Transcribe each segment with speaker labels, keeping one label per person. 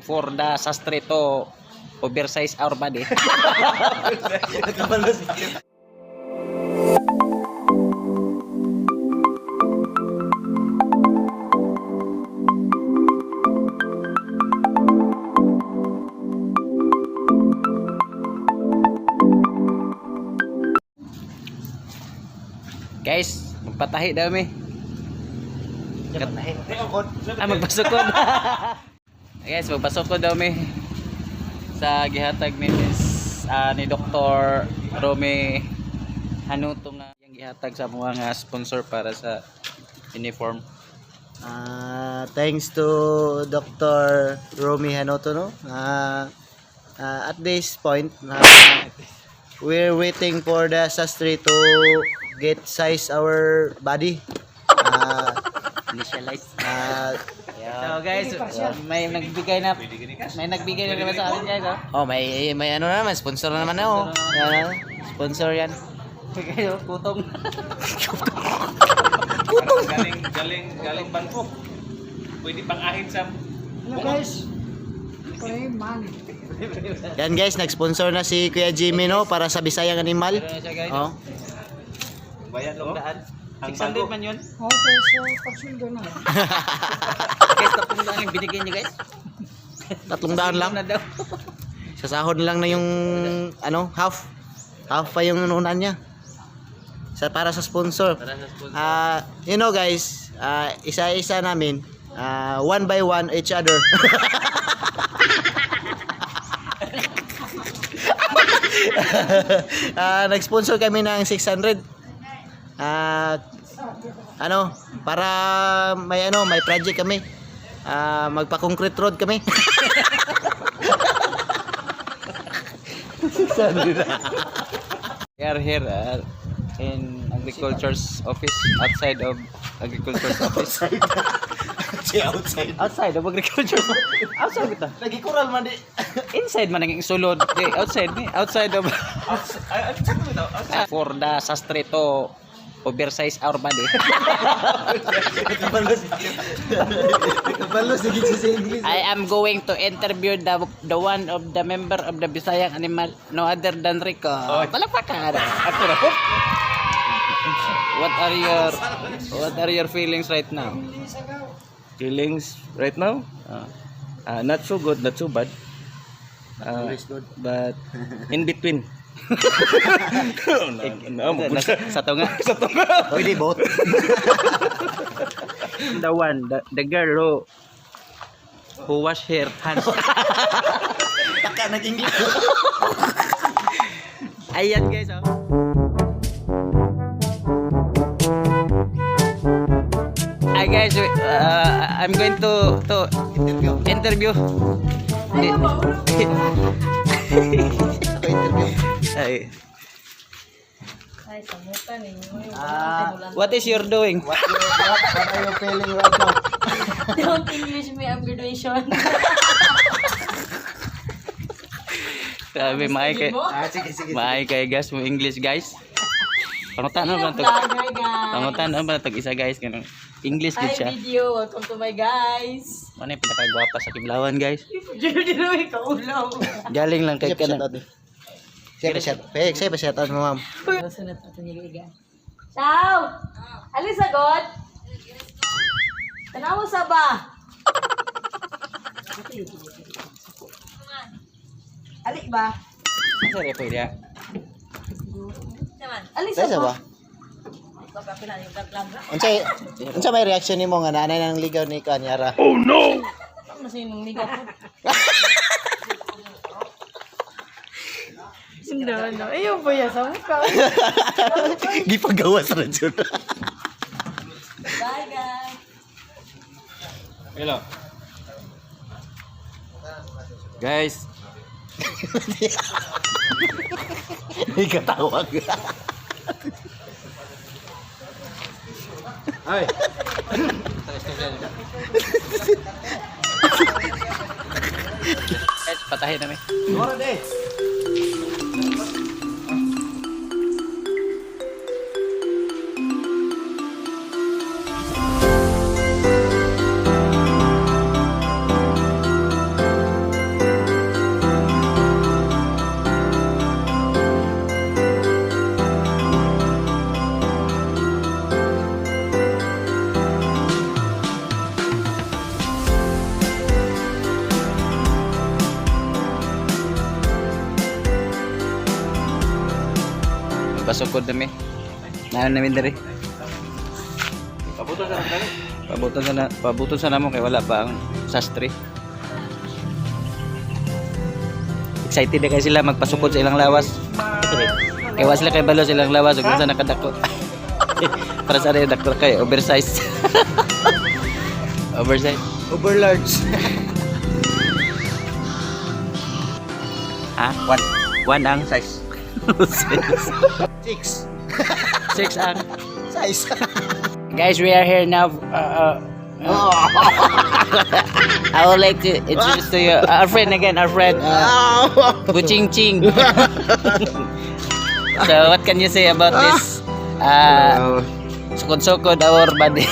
Speaker 1: For the sastre to oversize our body. Guys, magpatahi daw mi. Magpasukod. Guys, magpasukod daw mi sa gihatag ni ni Dr. Romy Hanuto nga yang gihatag sa mga sponsor para sa uniform.
Speaker 2: Thanks to Dr. Romy Hanoto, no? At this point, we're waiting for the sastre to get size our body.
Speaker 1: Initialize. So guys, may nagbigay na naman sa akin guys.
Speaker 2: Oh, may ano na naman, sponsor na naman na oh. Yan, sponsor yan.
Speaker 1: Kayo kutong.
Speaker 3: Galing Bangkok. Pwede pang ahit sa
Speaker 4: guys.
Speaker 2: Yan guys, nag-sponsor na si Kuya Jimmy, no, para sa Bisayang Animal. Oh.
Speaker 3: bayan
Speaker 1: Long
Speaker 3: no.
Speaker 1: daan.
Speaker 3: Ang
Speaker 1: 600 man yun.
Speaker 4: Okay, so pagsundo na.
Speaker 1: Guys, 300 yung binigay niya guys.
Speaker 2: 300 lang.
Speaker 1: Na daw.
Speaker 2: Sa sahod lang na yung ano, half pa yung inuunan niya. Para sa sponsor.
Speaker 1: Para sa sponsor.
Speaker 2: You know guys, isa-isa namin, one by one each other. Nag-sponsor kami ng 600. Ano, para may project kami. Magpa-concrete road kami.
Speaker 1: We are here in agriculture's office, outside of agriculture's office. Outside of agriculture's office. Outside kita.
Speaker 2: Lagi kural man di.
Speaker 1: Inside man ang sulod. Outside ni. Outside of for the sastre to oversize our body. I am going to interview the one of the member of the Bisayang Animal, no other than Rico. Palakpakan. Ako na po. What are your feelings right now?
Speaker 3: Feelings right now? Not so good, not so bad. But in between.
Speaker 1: Sa tunga.
Speaker 2: Pwede both.
Speaker 1: The girl who wash her hands.
Speaker 2: Taka naging
Speaker 1: Ayan guys, oh. Hi guys, I'm going to interview. Ay. What is your doing?
Speaker 2: What are you feeling right now?
Speaker 4: Don't English me, I'm graduation.
Speaker 1: Sabi
Speaker 2: sige.
Speaker 1: maay kay guys mo English guys. Pangutan ba to? Pangutan ba to isa guys kanang English gid siya.
Speaker 4: Hi video, welcome to my guys.
Speaker 1: Ano yung pinakagwapa sa Kiblawan guys?
Speaker 4: Hindi na may kaulaw.
Speaker 1: Galing lang kay kanang
Speaker 2: Saya pa shout out mo ma'am.
Speaker 4: Sunod natin yung iga. Ciao! Ali sagot? Tanawa sa ba? Ali ba?
Speaker 1: Sorry po dia.
Speaker 4: Ali
Speaker 2: Sa
Speaker 4: sa
Speaker 2: ba? Unsa may reaction nimo nga nanay nang ligaw ni Kanyara?
Speaker 3: Oh no!
Speaker 4: Masinong ligaw ko. No. Ayaw po yan sa mukha.
Speaker 2: Gipagawa sa radyo.
Speaker 4: Bye guys.
Speaker 3: Hello. Guys,
Speaker 2: May katawag.
Speaker 3: ay.
Speaker 1: Patahin namin.
Speaker 2: Mora de.
Speaker 1: Magpasukod na mi. Naan namin diri. Pabuton sa namo kay wala pa ang sastre. Excited na kay sila magpasukod sa ilang lawas. Kaya wala sila kay balo sa ilang lawas ug sa nakadako. Para sa rin dakto kay oversize. Oversize.
Speaker 2: Overlarge.
Speaker 1: Ha? One ang size.
Speaker 2: 6
Speaker 1: Six ang.
Speaker 2: size.
Speaker 1: Guys, we are here now. I would like to introduce to you our friend again, our friend, Buching Ching. So, what can you say about this? Sukod-sukod our body.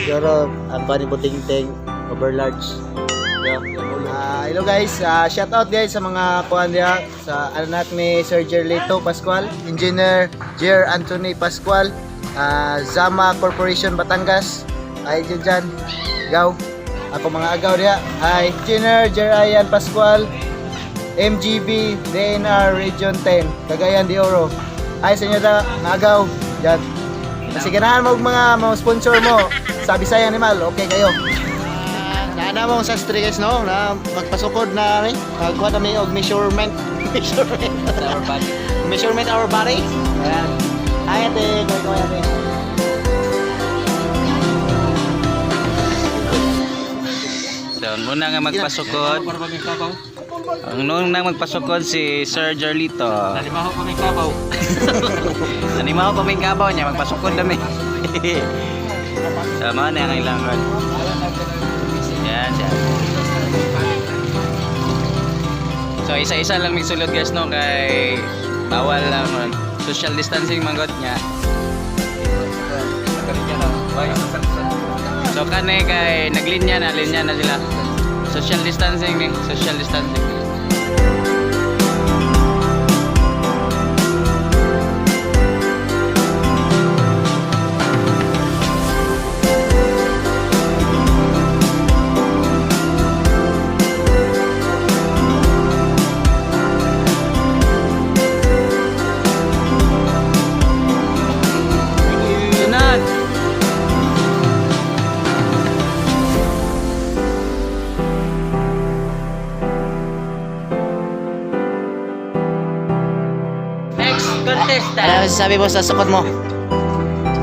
Speaker 2: Pero ang panibuting-ting overlarge. Hello guys, shout out guys sa mga kuan diha sa anak ni Sir Jerlito Pascual, Engineer Jer Anthony Pascual, Zama Corporation Batangas. Ay dyan, gaw. Ako mga agaw diha. Hi, Engineer Jer Ayan Pascual, MGB DNR Region 10, Cagayan de Oro. Ay sa inyo da, mga agaw dyan. Kasi ganahan mo mga sponsor mo sa Bisaya Animal, okay kayo. Naana mo sa sastre guys no, na magpasukod na rin. Magkuha kami og measurement.
Speaker 1: Our body.
Speaker 2: Measurement our body. Ayan. Ay ate, ko ate.
Speaker 1: So, muna nga magpasukod. Ang nung magpasukod si Sir Jarlito.
Speaker 3: Nalimaho kami kabaw.
Speaker 1: Nanimaw pa may kabaw niya, magpasukod kami. Sama na ang ilangan. Yan siya. So isa-isa lang magsulod guys no, kay bawal lang social distancing manggot niya. So kane kay naglinya na sila. Social distancing ni, social distancing. Sunod. Next contestant.
Speaker 2: Ano sabi mo sa sukod mo?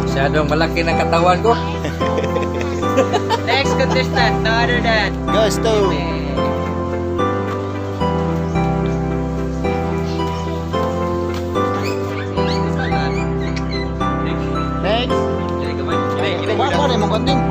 Speaker 3: Masyadong malaki ng katawan ko.
Speaker 1: Next contestant, no other than
Speaker 2: Goes to next. Ano mo konting?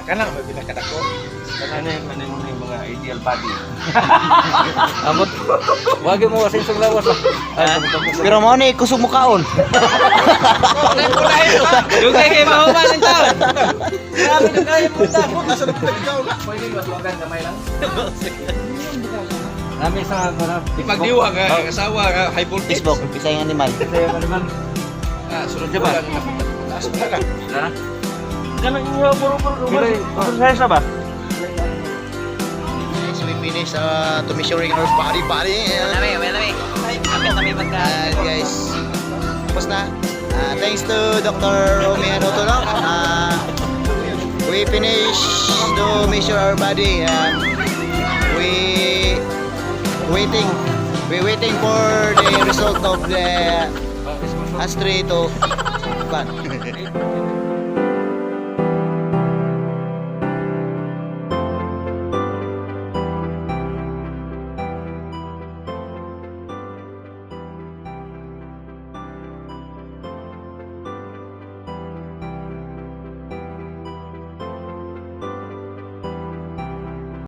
Speaker 3: Kanang may pinakadako. Ano yung mga ideal body. Amot. Wag mo wasin sa lawas.
Speaker 2: Pero mo ni kusog mo kaon.
Speaker 1: Yung kay mahuman ng taon.
Speaker 3: Grabe na kaya mo ta. Asa na ikaw na. Pwede ba tuwagan kamay lang? Nami sa pagdiwa ka, asawa ka, high voltage.
Speaker 2: Facebook, Bisayang Animal.
Speaker 3: Sunod ba lang. Asa na lang.
Speaker 1: Ha?
Speaker 3: Ganang iyo puro-puro. Pero sa ba?
Speaker 2: So we finish to measuring our body.
Speaker 1: Malami. Kapit kami pagka.
Speaker 2: Guys, tapos na. Thanks to Dr. Romy Anoto, no? We finish to measure our body. We waiting for the result of the astray to